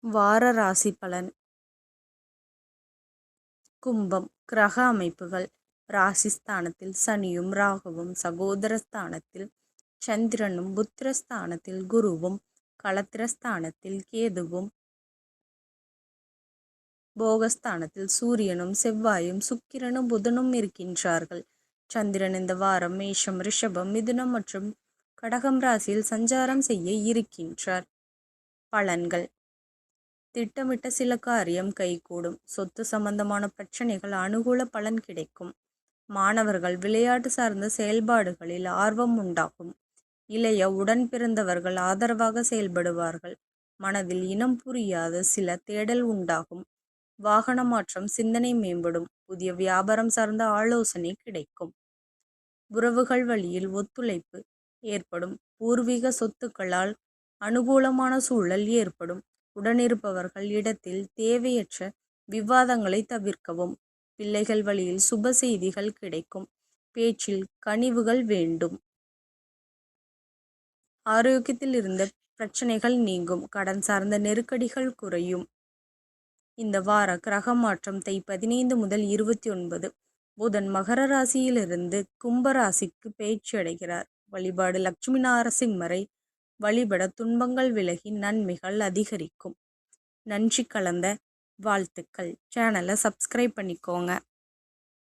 வார ராசி பலன். கும்பம். கிரக அமைப்புகள். ராசிஸ்தானத்தில் சனியும் ராகுவும், சகோதரஸ்தானத்தில் சந்திரனும், புத்திரஸ்தானத்தில் குருவும், களத்திரஸ்தானத்தில் கேதுவும், போகஸ்தானத்தில் சூரியனும் செவ்வாயும் சுக்கிரனும் புதனும் இருக்கின்றார்கள். சந்திரன் இந்த வாரம் மேஷம், ரிஷபம், மிதுனம் மற்றும் கடகம் ராசியில் சஞ்சாரம் செய்ய இருக்கின்றார். பலன்கள். திட்டமிட்ட சில காரியம் கைகூடும். சொத்து சம்பந்தமான பிரச்சனைகள் அனுகூல பலன் கிடைக்கும். மாணவர்கள் விளையாட்டு சார்ந்த செயல்பாடுகளில் ஆர்வம் உண்டாகும். இளைய உடன் பிறந்தவர்கள் ஆதரவாக செயல்படுவார்கள். மனதில் இனம் புரியாத சில தேடல் உண்டாகும். வாகன மாற்றம் சிந்தனை மேம்படும். புதிய வியாபாரம் சார்ந்த ஆலோசனை கிடைக்கும். உறவுகள் வழியில் ஒத்துழைப்பு ஏற்படும். பூர்வீக சொத்துக்களால் அனுகூலமான சூழல் ஏற்படும். உடனிருப்பவர்கள் இடத்தில் தேவையற்ற விவாதங்களை தவிர்க்கவும். பிள்ளைகள் வழியில் சுப செய்திகள் கிடைக்கும். பேச்சில் கனிவுகள் வேண்டும். ஆரோக்கியத்தில் இருந்த பிரச்சனைகள் நீங்கும். கடன் சார்ந்த நெருக்கடிகள் குறையும். இந்த வார கிரக மாற்றம் தை 15 முதல் 29. புதன் மகர ராசியிலிருந்து கும்ப ராசிக்கு பயிற்சி அடைகிறார். வழிபாடு லட்சுமி நாரசிம்மரை வழிபட துன்பங்கள் விலகி நன்மைகள் அதிகரிக்கும். நன்றி கலந்த வாழ்த்துக்கள். சேனலை சப்ஸ்கிரைப் பண்ணிக்கோங்க.